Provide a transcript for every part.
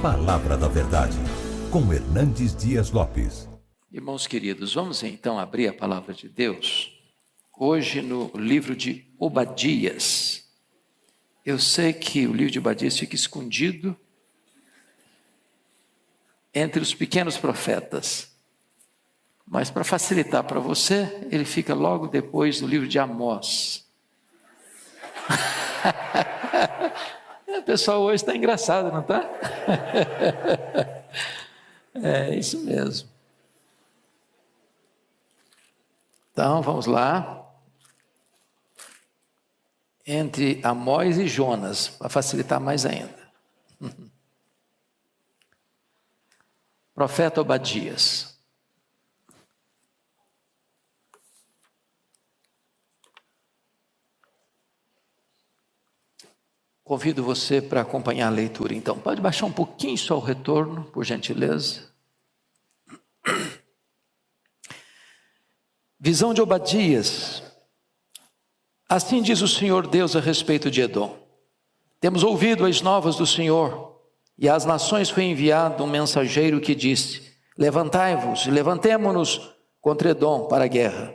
Palavra da Verdade, com Hernandes Dias Lopes. Irmãos queridos, vamos então abrir a Palavra de Deus, hoje no livro de Obadias. Eu sei que o livro de Obadias fica escondido entre os pequenos profetas, mas para facilitar para você, ele fica logo depois do livro de Amós. O pessoal hoje está engraçado, não está? É isso mesmo. Então, vamos lá. Entre Amós e Jonas, para facilitar mais ainda. Profeta Obadias. Convido você para acompanhar a leitura, então. Pode baixar um pouquinho só o retorno, por gentileza. Visão de Obadias. Assim diz o Senhor Deus a respeito de Edom. Temos ouvido as novas do Senhor, e às nações foi enviado um mensageiro que disse: levantai-vos e levantemo-nos contra Edom para a guerra.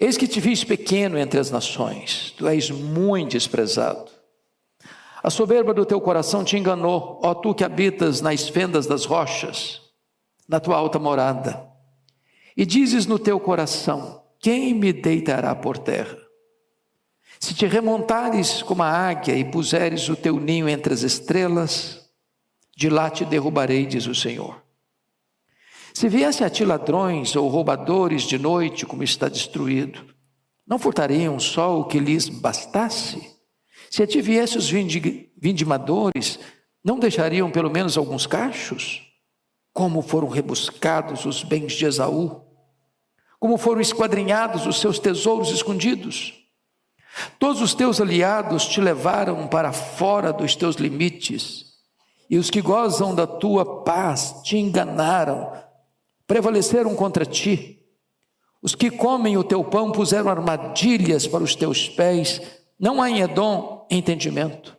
Eis que te vis pequeno entre as nações, tu és muito desprezado. A soberba do teu coração te enganou, ó tu que habitas nas fendas das rochas, na tua alta morada. E dizes no teu coração: quem me deitará por terra? Se te remontares como a águia e puseres o teu ninho entre as estrelas, de lá te derrubarei, diz o Senhor. Se viessem a ti ladrões ou roubadores de noite, como está destruído, não furtariam só o que lhes bastasse? Se a ti viessem os vindimadores, não deixariam pelo menos alguns cachos? Como foram rebuscados os bens de Esaú, como foram esquadrinhados os seus tesouros escondidos. Todos os teus aliados te levaram para fora dos teus limites, e os que gozam da tua paz te enganaram, prevaleceram contra ti. Os que comem o teu pão puseram armadilhas para os teus pés. Não há em Edom entendimento.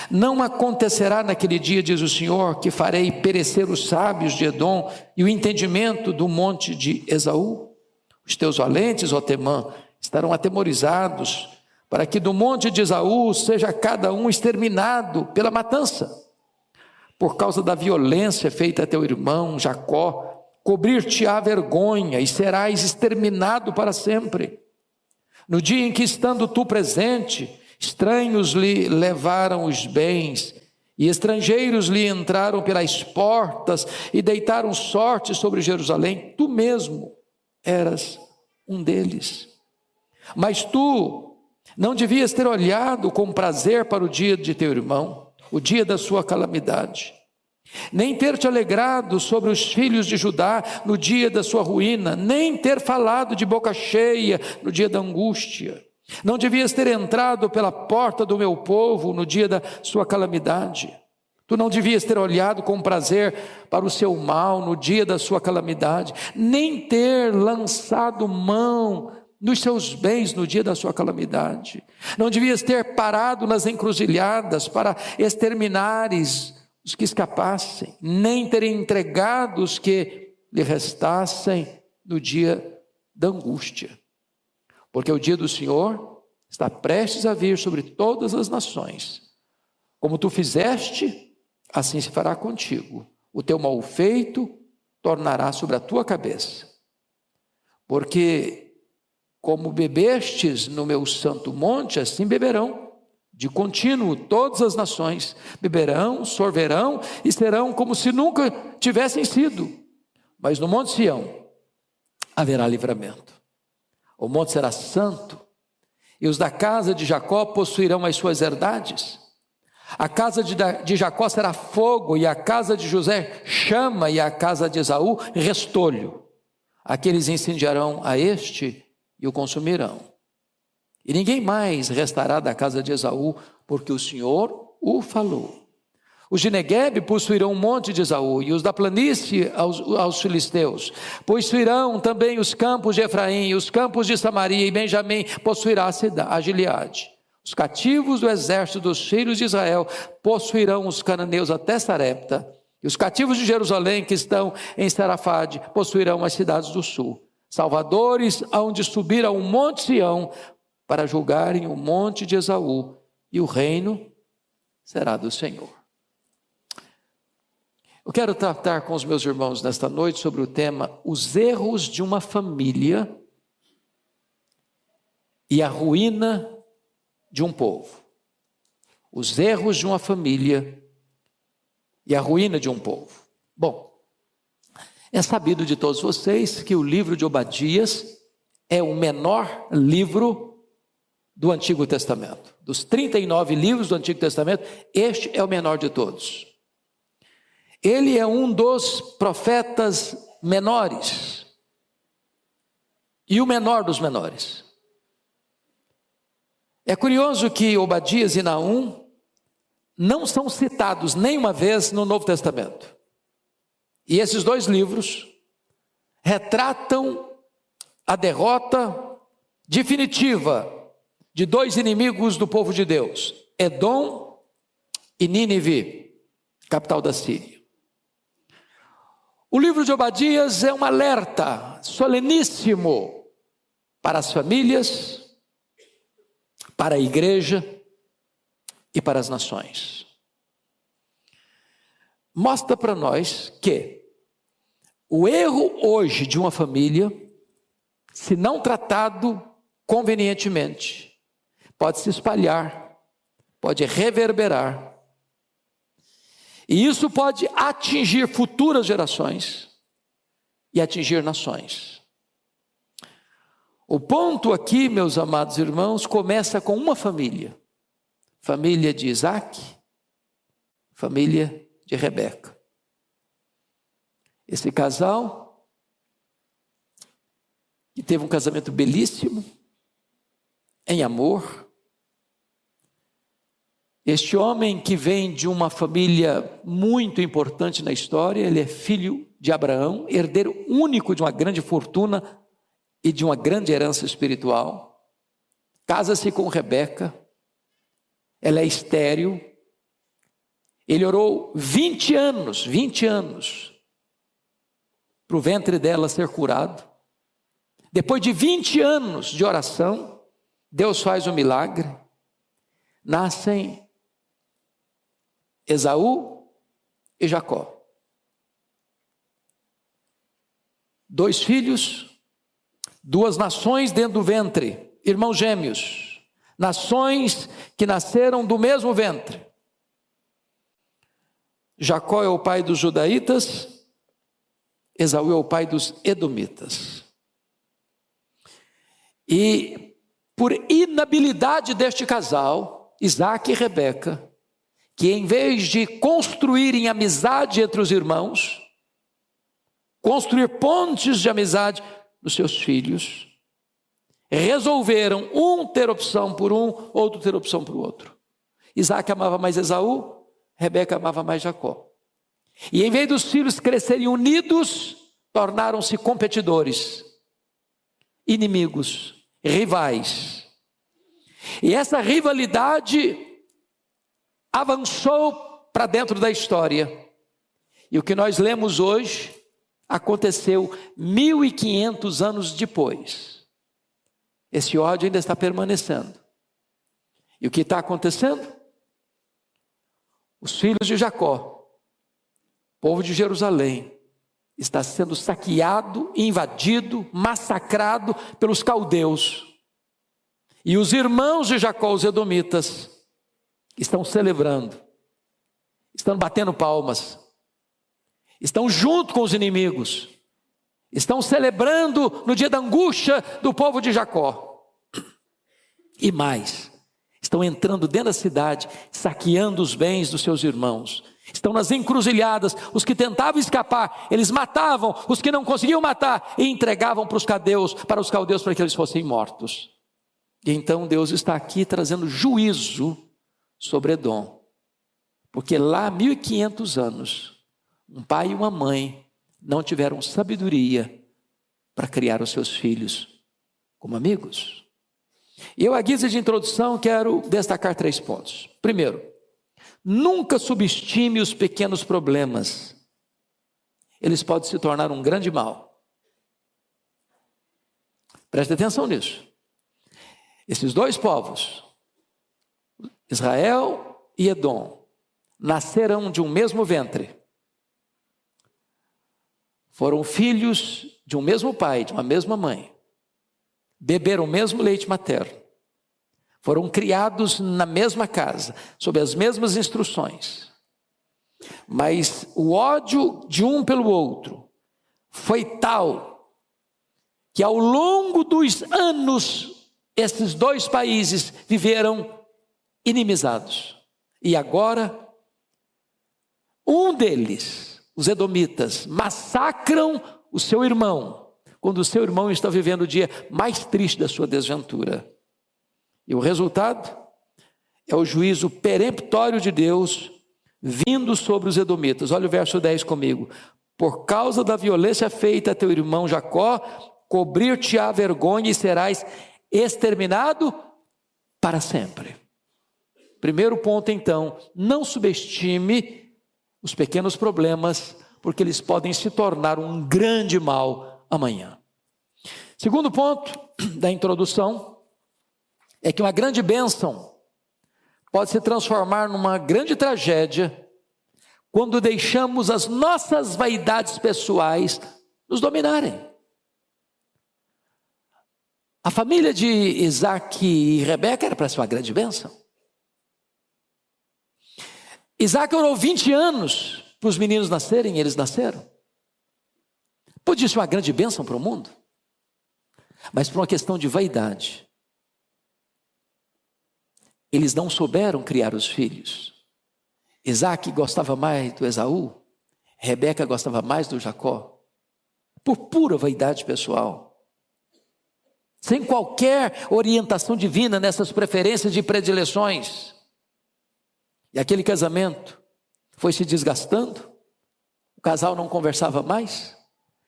Não acontecerá naquele dia, diz o Senhor, que farei perecer os sábios de Edom e o entendimento do monte de Esaú. Os teus valentes, ó Temã, estarão atemorizados, para que do monte de Esaú seja cada um exterminado pela matança. Por causa da violência feita a teu irmão Jacó, cobrir-te-á vergonha e serás exterminado para sempre. No dia em que, estando tu presente, estranhos lhe levaram os bens, e estrangeiros lhe entraram pelas portas e deitaram sorte sobre Jerusalém, tu mesmo eras um deles. Mas tu não devias ter olhado com prazer para o dia de teu irmão, o dia da sua calamidade, nem ter te alegrado sobre os filhos de Judá no dia da sua ruína, nem ter falado de boca cheia no dia da angústia. Não devias ter entrado pela porta do meu povo no dia da sua calamidade. Tu não devias ter olhado com prazer para o seu mal no dia da sua calamidade, nem ter lançado mão nos seus bens no dia da sua calamidade. Não devias ter parado nas encruzilhadas para exterminares os que escapassem, nem ter entregado os que lhe restassem no dia da angústia. Porque o dia do Senhor está prestes a vir sobre todas as nações. Como tu fizeste, assim se fará contigo. O teu mal feito tornará sobre a tua cabeça. Porque como bebestes no meu santo monte, assim beberão. De contínuo, todas as nações beberão, sorverão e serão como se nunca tivessem sido. Mas no monte Sião haverá livramento. O monte será santo, e os da casa de Jacó possuirão as suas herdades. A casa de Jacó será fogo, e a casa de José chama, e a casa de Esaú restolho. Aqueles incendiarão a este e o consumirão. E ninguém mais restará da casa de Esaú, porque o Senhor o falou. Os de Neguebe possuirão o monte de Esaú, e os da planície aos filisteus. Possuirão também os campos de Efraim, os campos de Samaria, e Benjamim possuirá a Gileade. Os cativos do exército dos filhos de Israel possuirão os cananeus até Sarepta, e os cativos de Jerusalém que estão em Sarafade possuirão as cidades do sul. Salvadores hão de subir ao monte Sião para julgarem o monte de Esaú, e o reino será do Senhor. Eu quero tratar com os meus irmãos nesta noite sobre o tema os erros de uma família e a ruína de um povo. Os erros de uma família e a ruína de um povo. Bom, é sabido de todos vocês que o livro de Obadias é o menor livro do Antigo Testamento. Dos 39 livros do Antigo Testamento, este é o menor de todos. Ele é um dos profetas menores e o menor dos menores. É curioso que Obadias e Naum não são citados nenhuma vez no Novo Testamento. E esses dois livros retratam a derrota definitiva de dois inimigos do povo de Deus, Edom e Nínive, capital da Síria. O livro de Obadias é um alerta soleníssimo para as famílias, para a igreja e para as nações. Mostra para nós que o erro hoje de uma família, se não tratado convenientemente, pode se espalhar, pode reverberar, e isso pode atingir futuras gerações e atingir nações. O ponto aqui, meus amados irmãos, começa com uma família. Família de Isaac, família de Rebeca. Esse casal, que teve um casamento belíssimo, em amor. Este homem que vem de uma família muito importante na história, ele é filho de Abraão, herdeiro único de uma grande fortuna e de uma grande herança espiritual. Casa-se com Rebeca, ela é estéril. Ele orou 20 anos, para o ventre dela ser curado. Depois de 20 anos de oração, Deus faz um milagre. Nascem Esaú e Jacó. 2 filhos, 2 nações dentro do ventre, irmãos gêmeos, nações que nasceram do mesmo ventre. Jacó é o pai dos judaítas, Esaú é o pai dos edomitas. E por inabilidade deste casal, Isaac e Rebeca, que em vez de construírem amizade entre os irmãos, construir pontes de amizade nos seus filhos, resolveram um ter opção por um, outro ter opção por outro. Isaac amava mais Esaú, Rebeca amava mais Jacó. E em vez dos filhos crescerem unidos, tornaram-se competidores, inimigos, rivais. E essa rivalidade avançou para dentro da história. E o que nós lemos hoje aconteceu 1500 anos depois. Esse ódio ainda está permanecendo. E o que está acontecendo? Os filhos de Jacó, povo de Jerusalém, está sendo saqueado, invadido, massacrado pelos caldeus. E os irmãos de Jacó, os edomitas, estão celebrando, estão batendo palmas, estão junto com os inimigos, estão celebrando no dia da angústia do povo de Jacó. E mais, estão entrando dentro da cidade, saqueando os bens dos seus irmãos. Estão nas encruzilhadas, os que tentavam escapar, eles matavam, os que não conseguiam matar, e entregavam para os caldeus para que eles fossem mortos. E então Deus está aqui trazendo juízo sobre Edom, porque lá há 1500 anos, um pai e uma mãe não tiveram sabedoria para criar os seus filhos como amigos. E eu, à guisa de introdução, quero destacar 3 pontos. Primeiro, nunca subestime os pequenos problemas. Eles podem se tornar um grande mal. Preste atenção nisso. Esses 2 povos, Israel e Edom, nasceram de um mesmo ventre. Foram filhos de um mesmo pai, de uma mesma mãe. Beberam o mesmo leite materno. Foram criados na mesma casa, sob as mesmas instruções. Mas o ódio de um pelo outro foi tal que ao longo dos anos, esses 2 países viveram inimizados. E agora, um deles, os edomitas, massacram o seu irmão, quando o seu irmão está vivendo o dia mais triste da sua desventura. E o resultado é o juízo peremptório de Deus vindo sobre os edomitas. Olha o verso 10 comigo. Por causa da violência feita a teu irmão Jacó, cobrir-te-á vergonha e serás exterminado para sempre. Primeiro ponto, então, não subestime os pequenos problemas, porque eles podem se tornar um grande mal amanhã. Segundo ponto da introdução é que uma grande bênção pode se transformar numa grande tragédia quando deixamos as nossas vaidades pessoais nos dominarem. A família de Isaac e Rebeca era para ser uma grande bênção. Isaac orou 20 anos para os meninos nascerem, e eles nasceram. Podia ser uma grande bênção para o mundo, mas por uma questão de vaidade, eles não souberam criar os filhos. Isaac gostava mais do Esaú, Rebeca gostava mais do Jacó, por pura vaidade pessoal, sem qualquer orientação divina nessas preferências e predileções. E aquele casamento foi se desgastando, o casal não conversava mais,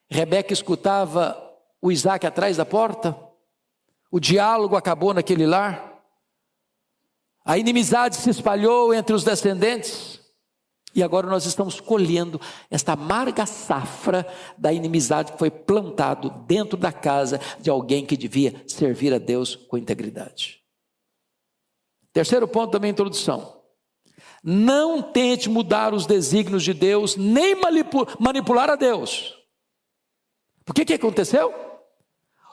Rebeca escutava o Isaac atrás da porta, o diálogo acabou naquele lar, a inimizade se espalhou entre os descendentes, e agora nós estamos colhendo esta amarga safra da inimizade que foi plantado dentro da casa de alguém que devia servir a Deus com integridade. Terceiro ponto da minha introdução. Não tente mudar os desígnios de Deus, nem manipular a Deus. Por que aconteceu?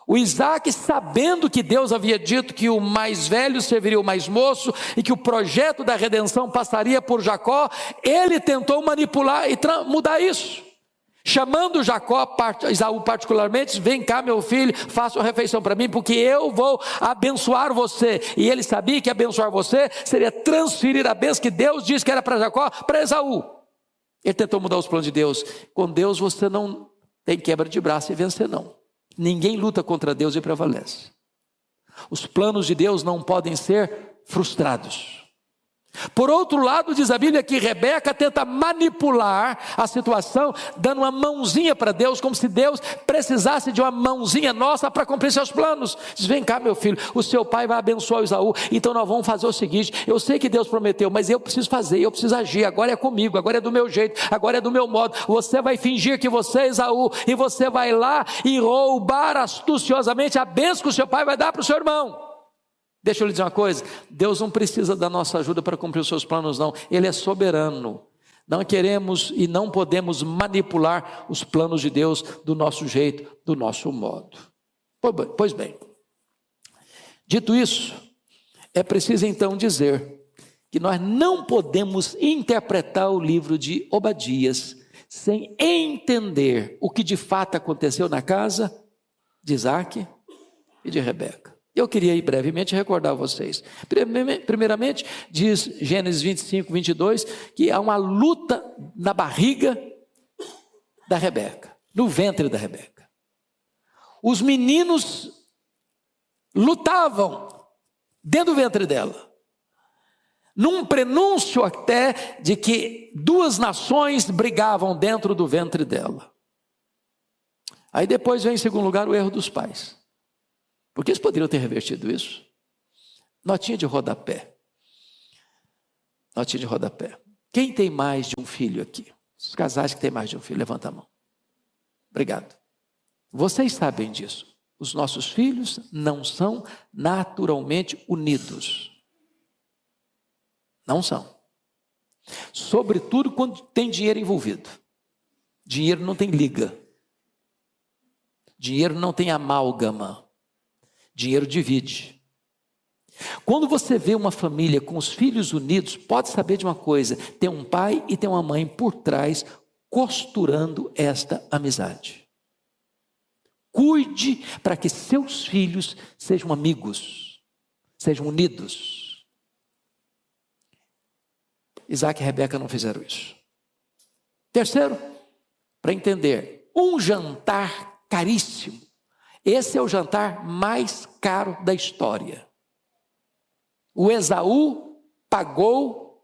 O Isaac, sabendo que Deus havia dito que o mais velho serviria o mais moço e que o projeto da redenção passaria por Jacó, ele tentou manipular e mudar isso. Chamando Jacó, Esaú particularmente, vem cá meu filho, faça uma refeição para mim, porque eu vou abençoar você. E ele sabia que abençoar você seria transferir a bênção que Deus disse que era para Jacó, para Esaú. Ele tentou mudar os planos de Deus. Com Deus você não tem quebra de braço e vencer não. Ninguém luta contra Deus e prevalece. Os planos de Deus não podem ser frustrados. Por outro lado, diz a Bíblia que Rebeca tenta manipular a situação, dando uma mãozinha para Deus, como se Deus precisasse de uma mãozinha nossa para cumprir seus planos. Diz, vem cá meu filho, o seu pai vai abençoar o Esaú, então nós vamos fazer o seguinte, eu sei que Deus prometeu, mas eu preciso fazer, eu preciso agir, agora é comigo, agora é do meu jeito, agora é do meu modo, você vai fingir que você é Esaú, e você vai lá e roubar astuciosamente a bênção que o seu pai vai dar para o seu irmão. Deixa eu lhe dizer uma coisa, Deus não precisa da nossa ajuda para cumprir os seus planos não, Ele é soberano. Não queremos e não podemos manipular os planos de Deus do nosso jeito, do nosso modo. Pois bem, dito isso, é preciso então dizer que nós não podemos interpretar o livro de Obadias sem entender o que de fato aconteceu na casa de Isaac e de Rebeca. Eu queria aí brevemente recordar a vocês. Primeiramente, diz Gênesis 25, 22, que há uma luta na barriga da Rebeca, no ventre da Rebeca. Os meninos lutavam dentro do ventre dela, num prenúncio até de que 2 nações brigavam dentro do ventre dela. Aí depois vem em segundo lugar o erro dos pais. Porque eles poderiam ter revertido isso. Notinha de rodapé. Notinha de rodapé. Quem tem mais de um filho aqui? Os casais que têm mais de um filho, levanta a mão. Obrigado. Vocês sabem disso. Os nossos filhos não são naturalmente unidos. Não são. Sobretudo quando tem dinheiro envolvido. Dinheiro não tem liga. Dinheiro não tem amálgama. Dinheiro divide. Quando você vê uma família com os filhos unidos, pode saber de uma coisa: tem um pai e tem uma mãe por trás costurando esta amizade. Cuide para que seus filhos sejam amigos, sejam unidos. Isaac e Rebeca não fizeram isso. Terceiro, para entender, um jantar caríssimo. Esse é o jantar mais caro da história. O Esaú pagou,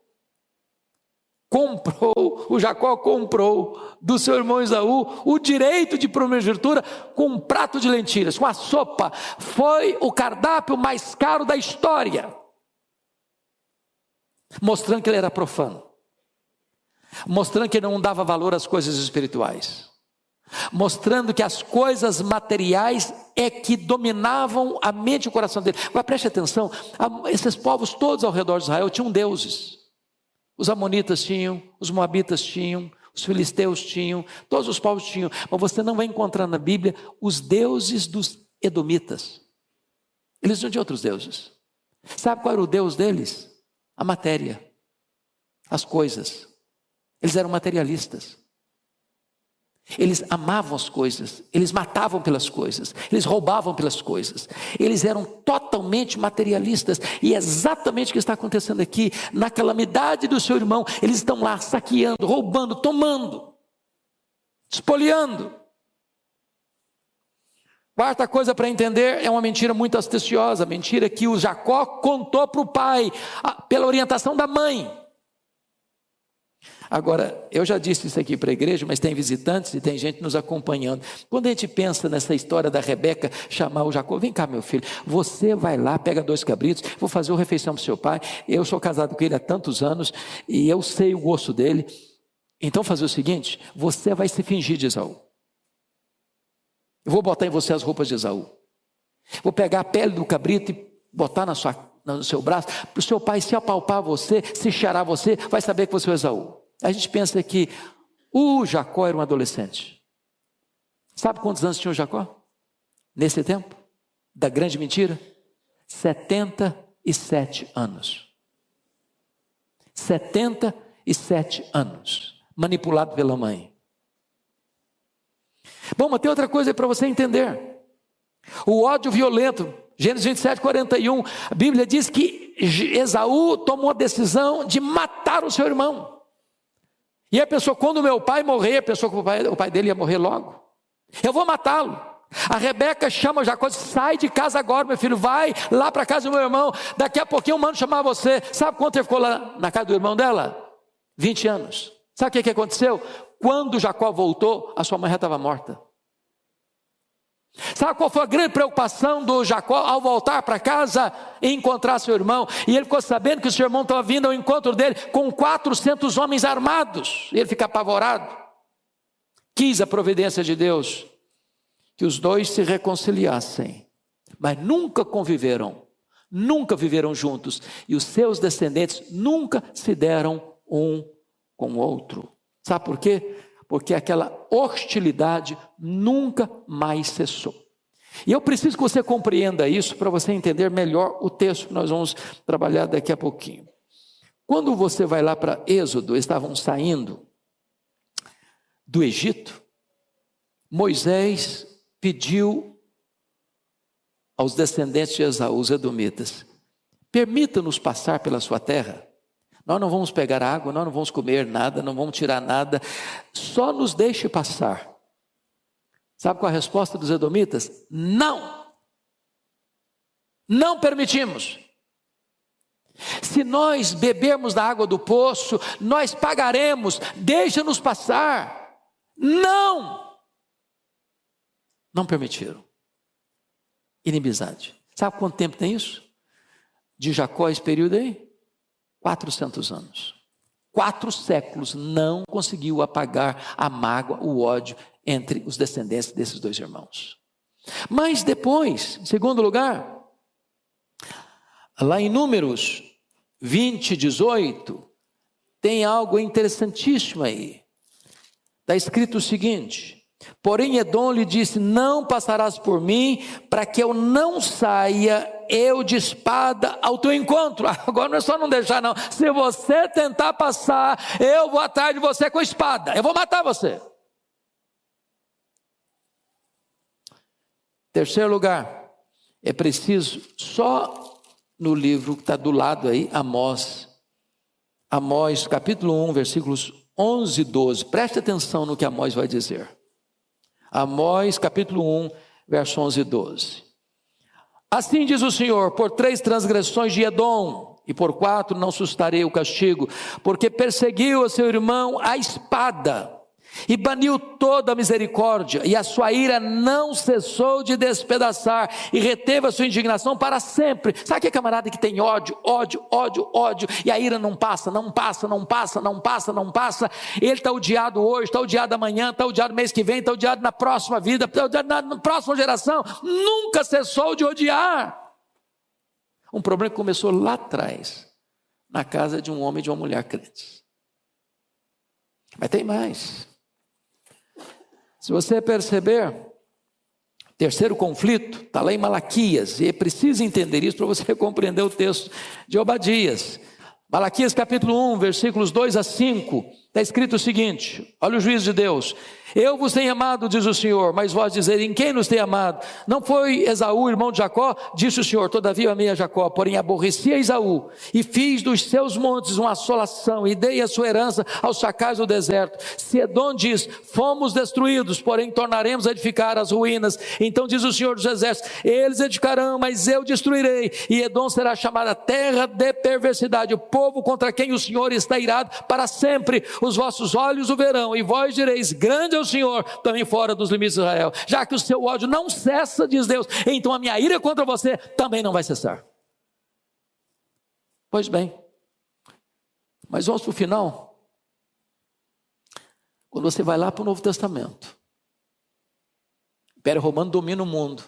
o Jacó comprou do seu irmão Esaú o direito de primogenitura com um prato de lentilhas, com a sopa. Foi o cardápio mais caro da história. Mostrando que ele era profano. Mostrando que ele não dava valor às coisas espirituais. Mostrando que as coisas materiais é que dominavam a mente e o coração dele. Agora preste atenção, esses povos todos ao redor de Israel tinham deuses. Os amonitas tinham, os moabitas tinham, os filisteus tinham, todos os povos tinham. Mas você não vai encontrar na Bíblia os deuses dos edomitas. Eles não tinham outros deuses. Sabe qual era o deus deles? A matéria, as coisas. Eles eram materialistas. Eles amavam as coisas, eles matavam pelas coisas, eles roubavam pelas coisas, eles eram totalmente materialistas, e é exatamente o que está acontecendo aqui, na calamidade do seu irmão. Eles estão lá saqueando, roubando, tomando, espoliando. Quarta coisa para entender, é uma mentira muito astuciosa, mentira que o Jacó contou para o pai, pela orientação da mãe. Agora, eu já disse isso aqui para a igreja, mas tem visitantes e tem gente nos acompanhando. Quando a gente pensa nessa história da Rebeca chamar o Jacó: vem cá, meu filho, você vai lá, pega 2 cabritos, vou fazer uma refeição para o seu pai, eu sou casado com ele há tantos anos, e eu sei o gosto dele, então fazer o seguinte, você vai se fingir de Esaú. Eu vou botar em você as roupas de Esaú, vou pegar a pele do cabrito e botar no seu braço, para o seu pai se apalpar você, se cheirar você, vai saber que você é Esaú. A gente pensa que o Jacó era um adolescente. Sabe quantos anos tinha o Jacó? Nesse tempo, da grande mentira? 77 anos. 77 anos, manipulado pela mãe. Bom, mas tem outra coisa para você entender. O ódio violento, Gênesis 27, 41, a Bíblia diz que Esaú tomou a decisão de matar o seu irmão. E a pessoa, quando o meu pai morrer, pensou que o pai dele ia morrer logo. Eu vou matá-lo. A Rebeca chama Jacó: sai de casa agora, meu filho, vai lá para a casa do meu irmão. Daqui a pouquinho eu mando chamar você. Sabe quanto ele ficou lá na casa do irmão dela? 20 anos. Sabe o que aconteceu? Quando Jacó voltou, a sua mãe já estava morta. Sabe qual foi a grande preocupação do Jacó ao voltar para casa e encontrar seu irmão? E ele ficou sabendo que o seu irmão estava vindo ao encontro dele com 400 homens armados. E ele fica apavorado. Quis a providência de Deus que os dois se reconciliassem, mas nunca conviveram, nunca viveram juntos, e os seus descendentes nunca se deram um com o outro. Sabe por quê? Porque aquela hostilidade nunca mais cessou. E eu preciso que você compreenda isso para você entender melhor o texto que nós vamos trabalhar daqui a pouquinho. Quando você vai lá para Êxodo, estavam saindo do Egito, Moisés pediu aos descendentes de Esaú, os edomitas: permita-nos passar pela sua terra. Nós não vamos pegar água, nós não vamos comer nada, não vamos tirar nada, só nos deixe passar. Sabe qual a resposta dos edomitas? Não! Não permitimos. Se nós bebermos da água do poço, nós pagaremos, deixa-nos passar. Não! Não permitiram. Inimizade. Sabe quanto tempo tem isso? de Jacó esse período aí? 400 anos. 4 séculos não conseguiu apagar a mágoa, o ódio entre os descendentes desses 2 irmãos. Mas depois, em segundo lugar, lá em Números 20, 18, tem algo interessantíssimo aí. Está escrito o seguinte: porém Edom lhe disse, não passarás por mim, para que eu não saia eu de espada ao teu encontro. Agora não é só não deixar não, se você tentar passar, eu vou atrás de você com espada, eu vou matar você. Terceiro lugar, é preciso, só no livro que está do lado aí, Amós capítulo 1, versículos 11 e 12, preste atenção no que Amós vai dizer. Amós capítulo 1, verso 11 e 12. Assim diz o Senhor, por 3 transgressões de Edom, e por 4 não sustarei o castigo, porque perseguiu a seu irmão a espada, e baniu toda a misericórdia, e a sua ira não cessou de despedaçar, e reteve a sua indignação para sempre. Sabe aquele camarada que tem ódio, e a ira não passa, ele está odiado hoje, está odiado amanhã, está odiado mês que vem, está odiado na próxima vida, está odiado na próxima geração, nunca cessou de odiar. Um problema que começou lá atrás, na casa de um homem e de uma mulher crentes. Mas tem mais. Se você perceber, terceiro conflito, está lá em Malaquias, e é preciso entender isso para você compreender o texto de Obadias. Malaquias capítulo 1, versículos 2 a 5, está escrito o seguinte, olha o juízo de Deus: eu vos tenho amado, diz o Senhor, mas vós dizerem, em quem nos tem amado? Não foi Esaú, irmão de Jacó? Disse o Senhor, todavia amei a Jacó, porém aborreci a Esaú, e fiz dos seus montes uma assolação, e dei a sua herança aos chacais do deserto. Se Edom diz, fomos destruídos, porém tornaremos a edificar as ruínas, então diz o Senhor dos exércitos, eles edificarão, mas eu destruirei, e Edom será chamada terra de perversidade, o povo contra quem o Senhor está irado para sempre. Os vossos olhos o verão, e vós direis, grande é o Senhor, também fora dos limites de Israel. Já que o seu ódio não cessa, diz Deus, então a minha ira contra você também não vai cessar. Pois bem, mas vamos para o final. Quando você vai lá para o Novo Testamento, o Império Romano domina o mundo.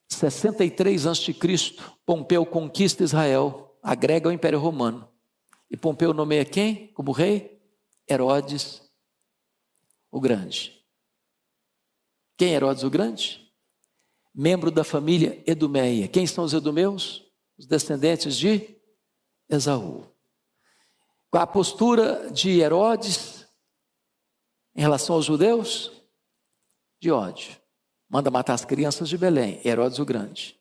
63 a.C., Pompeu conquista Israel, agrega o Império Romano. E Pompeu nomeia quem como rei? Herodes o Grande. Quem é Herodes o Grande? Membro da família Edomeia. Quem são os edomeus? Os descendentes de Esaú. Qual a postura de Herodes em relação aos judeus? De ódio. Manda matar as crianças de Belém, Herodes o Grande.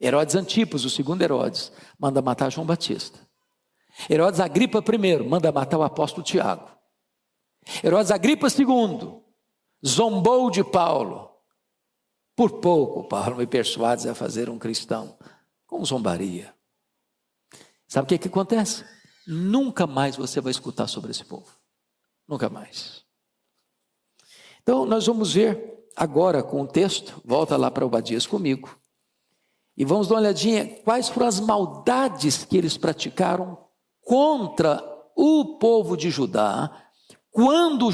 Herodes Antipas, o segundo Herodes, manda matar João Batista. Herodes Agripa I manda matar o apóstolo Tiago. Herodes Agripa II zombou de Paulo. Por pouco Paulo me persuades a fazer um cristão. Com zombaria. Sabe o que acontece? Nunca mais você vai escutar sobre esse povo. Nunca mais. Então nós vamos ver agora com o texto, volta lá para Obadias comigo, e vamos dar uma olhadinha quais foram as maldades que eles praticaram contra o povo de Judá, quando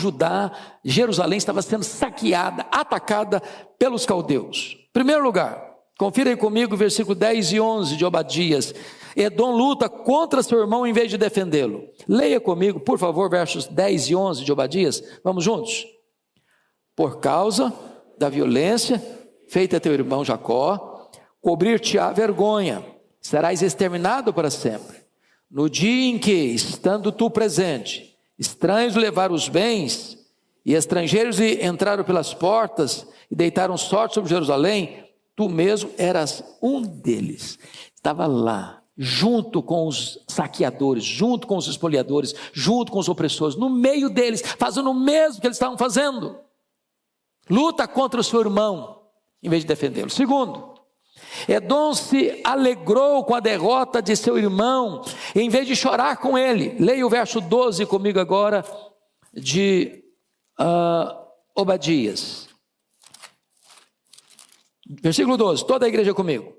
Jerusalém estava sendo saqueada, atacada pelos caldeus. Em primeiro lugar, confira aí comigo o versículo 10 e 11 de Obadias. Edom luta contra seu irmão em vez de defendê-lo. Leia comigo, por favor, versos 10 e 11 de Obadias. Vamos juntos? Por causa da violência feita a teu irmão Jacó, cobrir-te-á vergonha, serás exterminado para sempre. No dia em que, estando tu presente, estranhos levaram os bens, e estrangeiros entraram pelas portas, e deitaram sorte sobre Jerusalém, tu mesmo eras um deles. Estava lá, junto com os saqueadores, junto com os espoliadores, junto com os opressores, no meio deles, fazendo o mesmo que eles estavam fazendo. Luta contra o seu irmão, em vez de defendê-lo. Segundo, Edom se alegrou com a derrota de seu irmão, em vez de chorar com ele. Leia o verso 12 comigo agora, de Obadias. Versículo 12, toda a igreja comigo.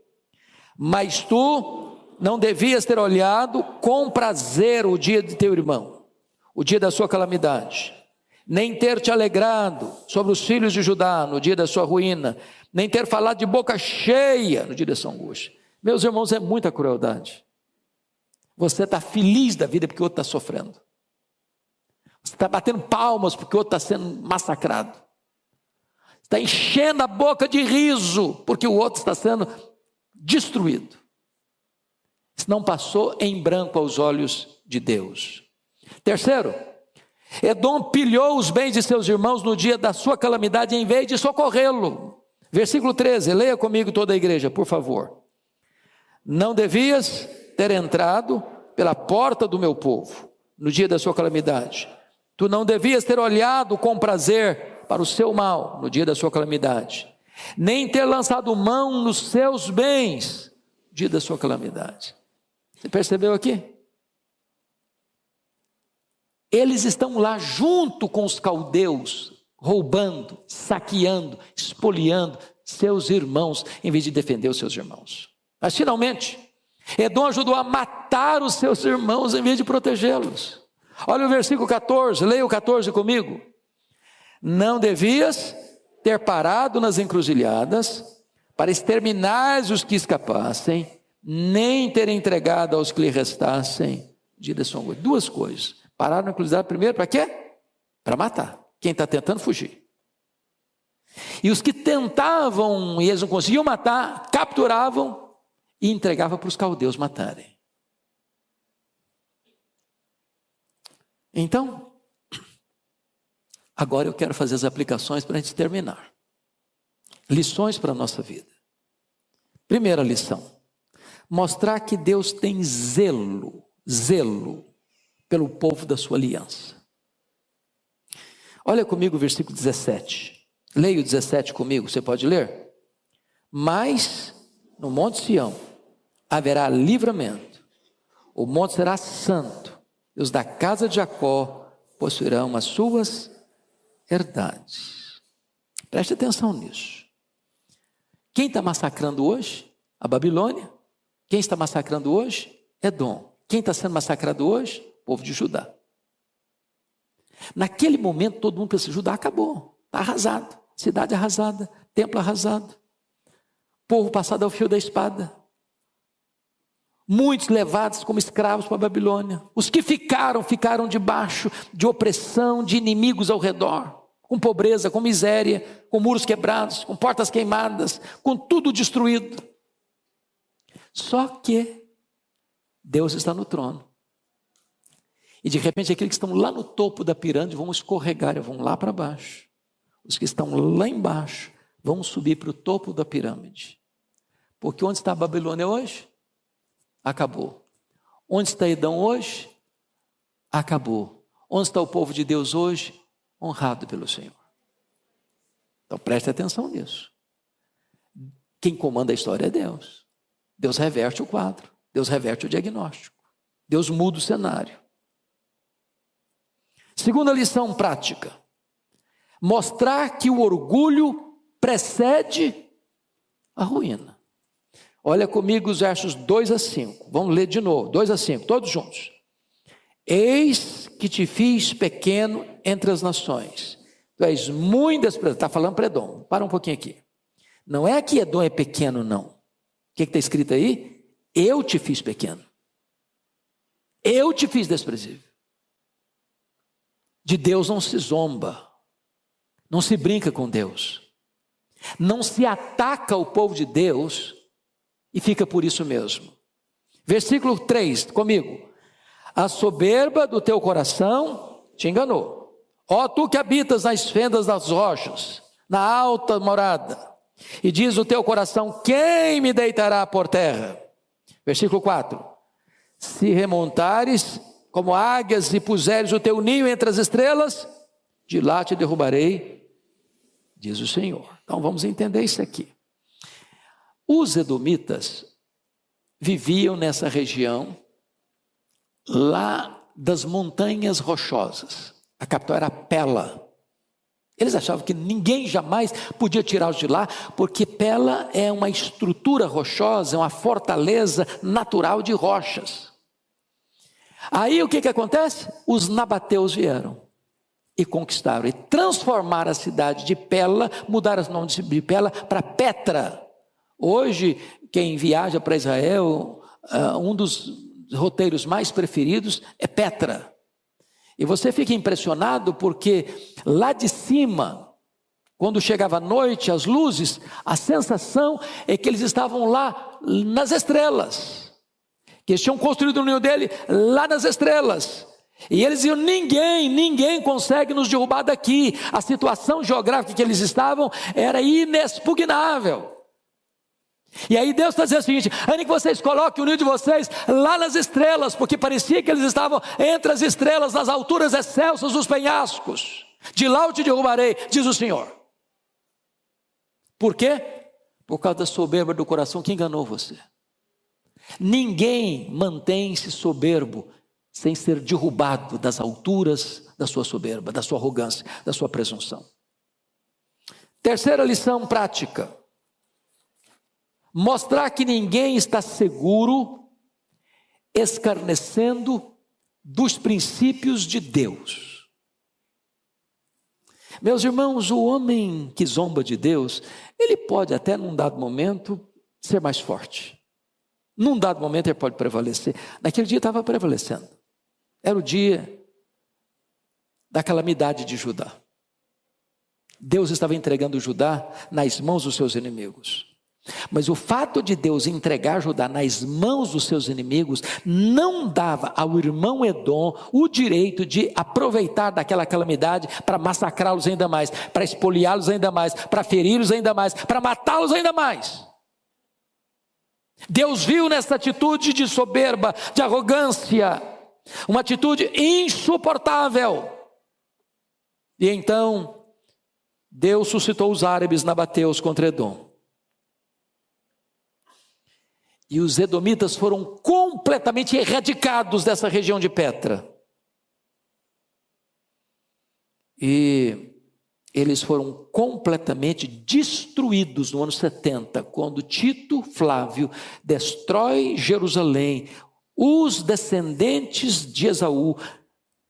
Mas tu não devias ter olhado com prazer o dia de teu irmão, o dia da sua calamidade, nem ter te alegrado sobre os filhos de Judá no dia da sua ruína, nem ter falado de boca cheia no dia da sua angústia. Meus irmãos, é muita crueldade. Você está feliz da vida porque o outro está sofrendo. Você está batendo palmas porque o outro está sendo massacrado. Você está enchendo a boca de riso porque o outro está sendo destruído. Isso não passou em branco aos olhos de Deus. Terceiro, Edom pilhou os bens de seus irmãos no dia da sua calamidade em vez de socorrê-lo. Versículo 13, leia comigo toda a igreja, por favor. Não devias ter entrado pela porta do meu povo no dia da sua calamidade. Tu não devias ter olhado com prazer para o seu mal no dia da sua calamidade, nem ter lançado mão nos seus bens no dia da sua calamidade. Você percebeu aqui? Eles estão lá junto com os caldeus, roubando, saqueando, espoliando seus irmãos, em vez de defender os seus irmãos. Mas finalmente, Edom ajudou a matar os seus irmãos em vez de protegê-los. Olha o versículo 14, leia o 14 comigo. Não devias ter parado nas encruzilhadas para exterminar os que escapassem, nem ter entregado aos que lhe restassem dia da sua angústia. Duas coisas. Pararam na encruzilhada primeiro para quê? Para matar quem está tentando fugir. E os que tentavam e eles não conseguiam matar, capturavam e entregavam para os caldeus matarem. Então, agora eu quero fazer as aplicações para a gente terminar. Lições para a nossa vida. Primeira lição: mostrar que Deus tem zelo pelo povo da sua aliança. Olha comigo o versículo 17. Leia o 17 comigo, você pode ler? Mas no monte Sião haverá livramento, o monte será santo, e os da casa de Jacó possuirão as suas herdades. Preste atenção nisso. Quem está massacrando hoje? A Babilônia. Quem está massacrando hoje? Edom. Quem está sendo massacrado hoje? O povo de Judá. Naquele momento todo mundo pensa, Judá acabou, está arrasado, cidade arrasada, templo arrasado, povo passado ao fio da espada, muitos levados como escravos para a Babilônia. Os que ficaram debaixo de opressão, de inimigos ao redor, com pobreza, com miséria, com muros quebrados, com portas queimadas, com tudo destruído. Só que Deus está no trono. E de repente aqueles que estão lá no topo da pirâmide vão escorregar e vão lá para baixo. Os que estão lá embaixo vão subir para o topo da pirâmide. Porque onde está a Babilônia hoje? Acabou. Onde está Edom hoje? Acabou. Onde está o povo de Deus hoje? Honrado pelo Senhor. Então preste atenção nisso. Quem comanda a história é Deus. Deus reverte o quadro. Deus reverte o diagnóstico. Deus muda o cenário. Segunda lição prática: mostrar que o orgulho precede a ruína. Olha comigo os versos 2 a 5. Vamos ler de novo, 2 a 5, todos juntos. Eis que te fiz pequeno entre as nações. Tu és muito desprezado. Está falando para Edom. Para um pouquinho aqui. Não é que Edom é pequeno, não. O que está escrito aí? Eu te fiz pequeno. Eu te fiz desprezível. De Deus não se zomba. Não se brinca com Deus. Não se ataca o povo de Deus e fica por isso mesmo. Versículo 3, comigo. A soberba do teu coração te enganou. Ó tu que habitas nas fendas das rochas, na alta morada, e diz o teu coração, quem me deitará por terra? Versículo 4. Se remontares como águias e puseres o teu ninho entre as estrelas, de lá te derrubarei, diz o Senhor. Então vamos entender isso aqui. Os edomitas viviam nessa região lá das montanhas rochosas. A capital era Pela. Eles achavam que ninguém jamais podia tirá-los de lá, porque Pela é uma estrutura rochosa, é uma fortaleza natural de rochas. Aí o que acontece? Os nabateus vieram e conquistaram, e transformaram a cidade de Pela, mudaram o nome de Pela para Petra. Hoje, quem viaja para Israel, um dos roteiros mais preferidos é Petra. E você fica impressionado porque lá de cima, quando chegava a noite, as luzes, a sensação é que eles estavam lá nas estrelas. Que eles tinham construído o ninho dele lá nas estrelas. E eles diziam, ninguém consegue nos derrubar daqui. A situação geográfica que eles estavam era inexpugnável. E aí Deus está dizendo o seguinte: ainda que vocês coloquem o ninho de vocês lá nas estrelas, porque parecia que eles estavam entre as estrelas, nas alturas excelsas dos penhascos, de lá eu te derrubarei, diz o Senhor. Por quê? Por causa da soberba do coração que enganou você. Ninguém mantém-se soberbo sem ser derrubado das alturas da sua soberba, da sua arrogância, da sua presunção. Terceira lição prática: mostrar que ninguém está seguro, escarnecendo dos princípios de Deus. Meus irmãos, o homem que zomba de Deus, ele pode até num dado momento ser mais forte. Num dado momento ele pode prevalecer. Naquele dia estava prevalecendo. Era o dia da calamidade de Judá. Deus estava entregando Judá nas mãos dos seus inimigos. Mas o fato de Deus entregar Judá nas mãos dos seus inimigos não dava ao irmão Edom o direito de aproveitar daquela calamidade para massacrá-los ainda mais, para espoliá-los ainda mais, para feri-los ainda mais, para matá-los ainda mais. Deus viu nessa atitude de soberba, de arrogância, uma atitude insuportável. E então Deus suscitou os árabes nabateus contra Edom. E os edomitas foram completamente erradicados dessa região de Petra. E eles foram completamente destruídos no ano 70, quando Tito Flávio destrói Jerusalém. Os descendentes de Esaú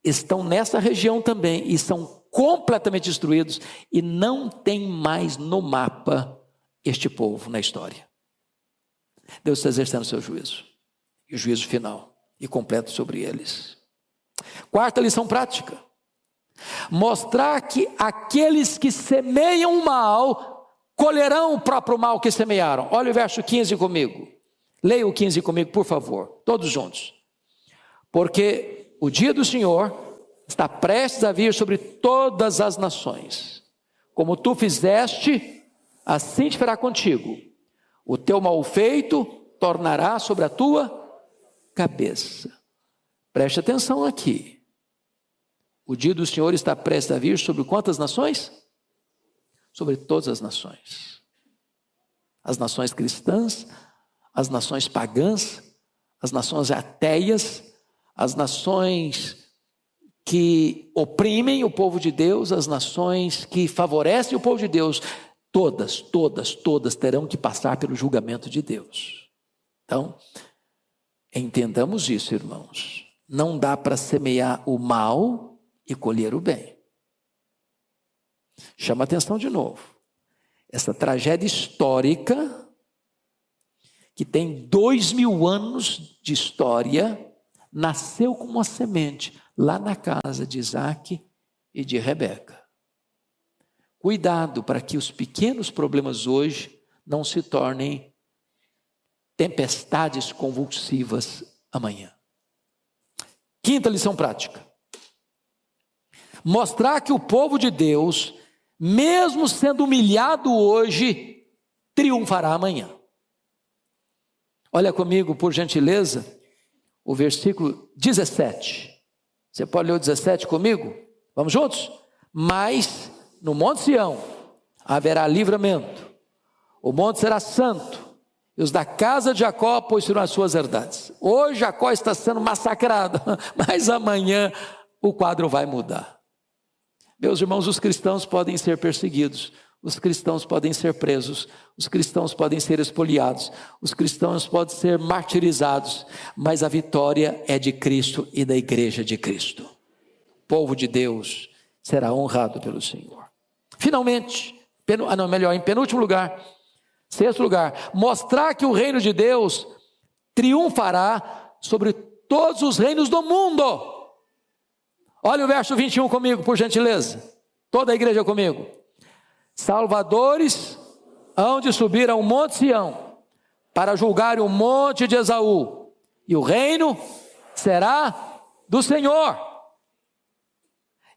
estão nessa região também e são completamente destruídos, e não tem mais no mapa este povo na história. Deus está exercendo o seu juízo, e o juízo final e completo sobre eles. Quarta lição prática: mostrar que aqueles que semeiam o mal colherão o próprio mal que semearam. Olha o verso 15 comigo. Leia o 15 comigo, por favor, todos juntos. Porque o dia do Senhor está prestes a vir sobre todas as nações. Como tu fizeste, assim te fará contigo. O teu mal feito tornará sobre a tua cabeça. Preste atenção aqui. O dia do Senhor está prestes a vir sobre quantas nações? Sobre todas as nações. As nações cristãs, as nações pagãs, as nações ateias, as nações que oprimem o povo de Deus, as nações que favorecem o povo de Deus. Todas terão que passar pelo julgamento de Deus. Então, entendamos isso, irmãos. Não dá para semear o mal e colher o bem. Chama atenção de novo. Essa tragédia histórica, que tem 2000 anos de história, nasceu como uma semente lá na casa de Isaac e de Rebeca. Cuidado para que os pequenos problemas hoje não se tornem tempestades convulsivas amanhã. Quinta lição prática: mostrar que o povo de Deus, mesmo sendo humilhado hoje, triunfará amanhã. Olha comigo, por gentileza, o versículo 17. Você pode ler o 17 comigo? Vamos juntos? Mas no Monte Sião haverá livramento, o monte será santo, e os da casa de Jacó possuirão as suas herdades. Hoje Jacó está sendo massacrado, mas amanhã o quadro vai mudar. Meus irmãos, os cristãos podem ser perseguidos, os cristãos podem ser presos, os cristãos podem ser espoliados, os cristãos podem ser martirizados, mas a vitória é de Cristo e da igreja de Cristo. O povo de Deus será honrado pelo Senhor. Finalmente, em penúltimo lugar, sexto lugar, mostrar que o reino de Deus triunfará sobre todos os reinos do mundo. Olha o verso 21 comigo, por gentileza. Toda a igreja comigo. Salvadores hão de subir ao monte Sião, para julgar o monte de Esaú, e o reino será do Senhor.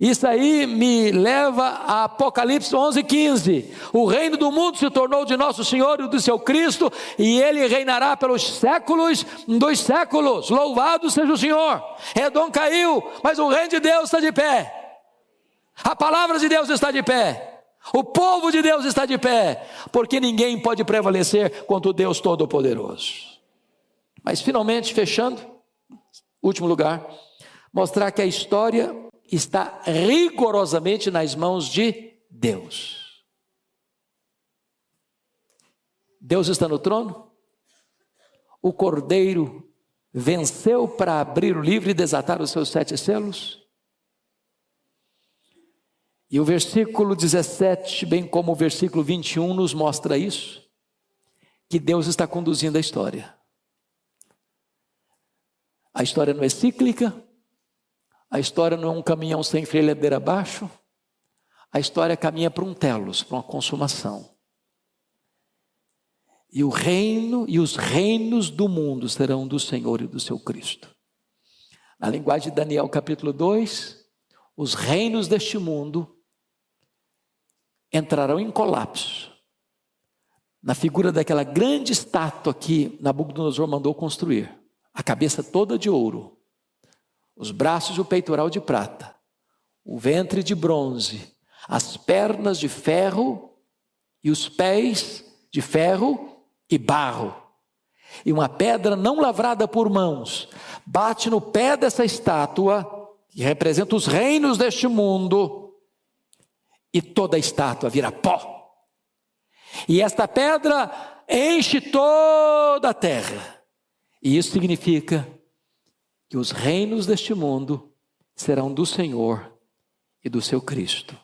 Isso aí me leva a Apocalipse 11:15. O reino do mundo se tornou de nosso Senhor e do seu Cristo, e ele reinará pelos séculos dos séculos. Louvado seja o Senhor. Edom caiu, mas o reino de Deus está de pé. A palavra de Deus está de pé. O povo de Deus está de pé, porque ninguém pode prevalecer contra o Deus Todo-Poderoso. Mas finalmente, fechando, último lugar, mostrar que a história está rigorosamente nas mãos de Deus. Deus está no trono. O Cordeiro venceu para abrir o livro e desatar os seus 7 selos. E o versículo 17, bem como o versículo 21, nos mostra isso, que Deus está conduzindo a história. A história não é cíclica. A história não é um caminhão sem freio ladeira abaixo. A história caminha para um telos, para uma consumação. E o reino e os reinos do mundo serão do Senhor e do seu Cristo. Na linguagem de Daniel capítulo 2, os reinos deste mundo entrarão em colapso. Na figura daquela grande estátua que Nabucodonosor mandou construir. A cabeça toda de ouro. Os braços e o peitoral de prata, o ventre de bronze, as pernas de ferro e os pés de ferro e barro. E uma pedra não lavrada por mãos bate no pé dessa estátua, que representa os reinos deste mundo, e toda a estátua vira pó. E esta pedra enche toda a terra. E isso significa que os reinos deste mundo serão do Senhor e do seu Cristo.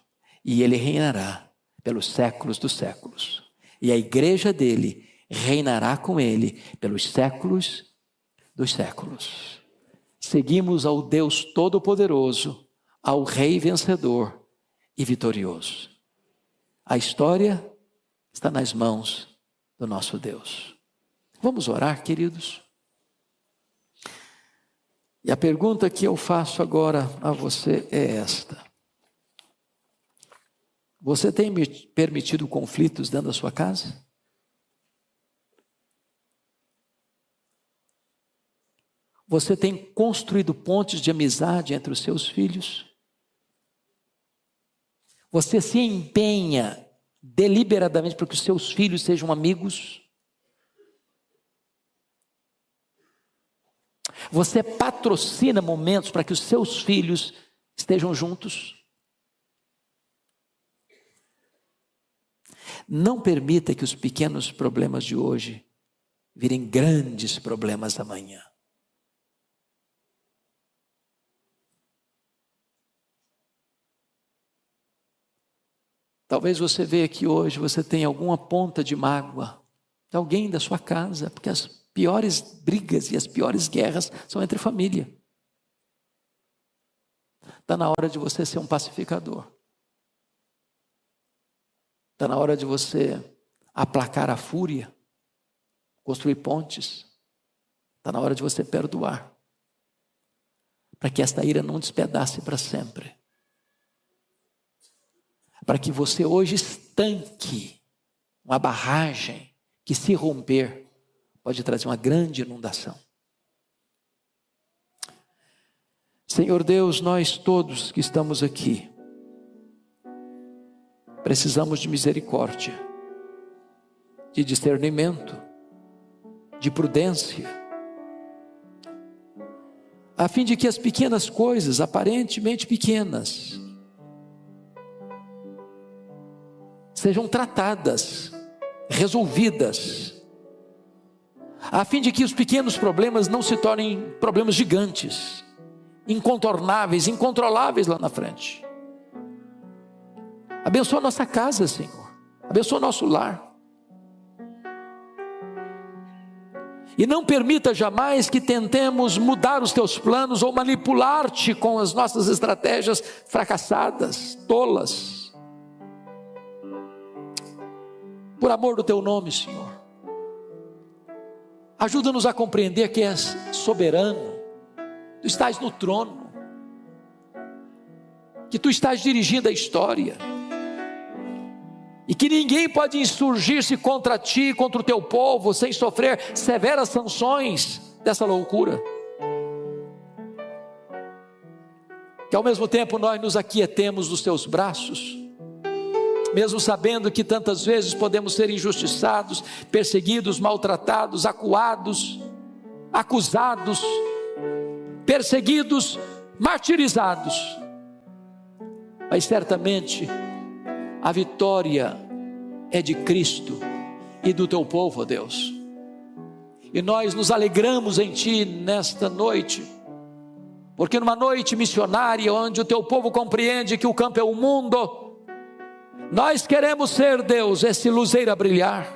E ele reinará pelos séculos dos séculos. E a igreja dele reinará com ele pelos séculos dos séculos. Seguimos ao Deus Todo-Poderoso, ao Rei vencedor e vitorioso. A história está nas mãos do nosso Deus. Vamos orar, queridos? E a pergunta que eu faço agora a você é esta: você tem permitido conflitos dentro da sua casa? Você tem construído pontes de amizade entre os seus filhos? Você se empenha deliberadamente para que os seus filhos sejam amigos? Você patrocina momentos para que os seus filhos estejam juntos? Não permita que os pequenos problemas de hoje virem grandes problemas amanhã. Talvez você veja aqui hoje, você tenha alguma ponta de mágoa de alguém da sua casa, porque as piores brigas e as piores guerras são entre família. Está na hora de você ser um pacificador. Está na hora de você aplacar a fúria, construir pontes. Está na hora de você perdoar, para que esta ira não despedace para sempre. Para que você hoje estanque uma barragem que, se romper, pode trazer uma grande inundação. Senhor Deus, nós todos que estamos aqui precisamos de misericórdia, de discernimento, de prudência, a fim de que as pequenas coisas, aparentemente pequenas, sejam tratadas, resolvidas, a fim de que os pequenos problemas não se tornem problemas gigantes, incontornáveis, incontroláveis lá na frente. Abençoa a nossa casa, Senhor. Abençoa o nosso lar. E não permita jamais que tentemos mudar os teus planos ou manipular-te com as nossas estratégias fracassadas, tolas. Por amor do teu nome, Senhor, ajuda-nos a compreender que és soberano, tu estás no trono, que tu estás dirigindo a história, e que ninguém pode insurgir-se contra ti, contra o teu povo, sem sofrer severas sanções dessa loucura. Que ao mesmo tempo nós nos aquietemos nos teus braços, mesmo sabendo que tantas vezes podemos ser injustiçados, perseguidos, maltratados, acuados, acusados, perseguidos, martirizados, mas certamente a vitória é de Cristo e do teu povo, ó Deus. E nós nos alegramos em Ti nesta noite, porque numa noite missionária, onde o teu povo compreende que o campo é o mundo, nós queremos ser, Deus, esse luzeiro a brilhar.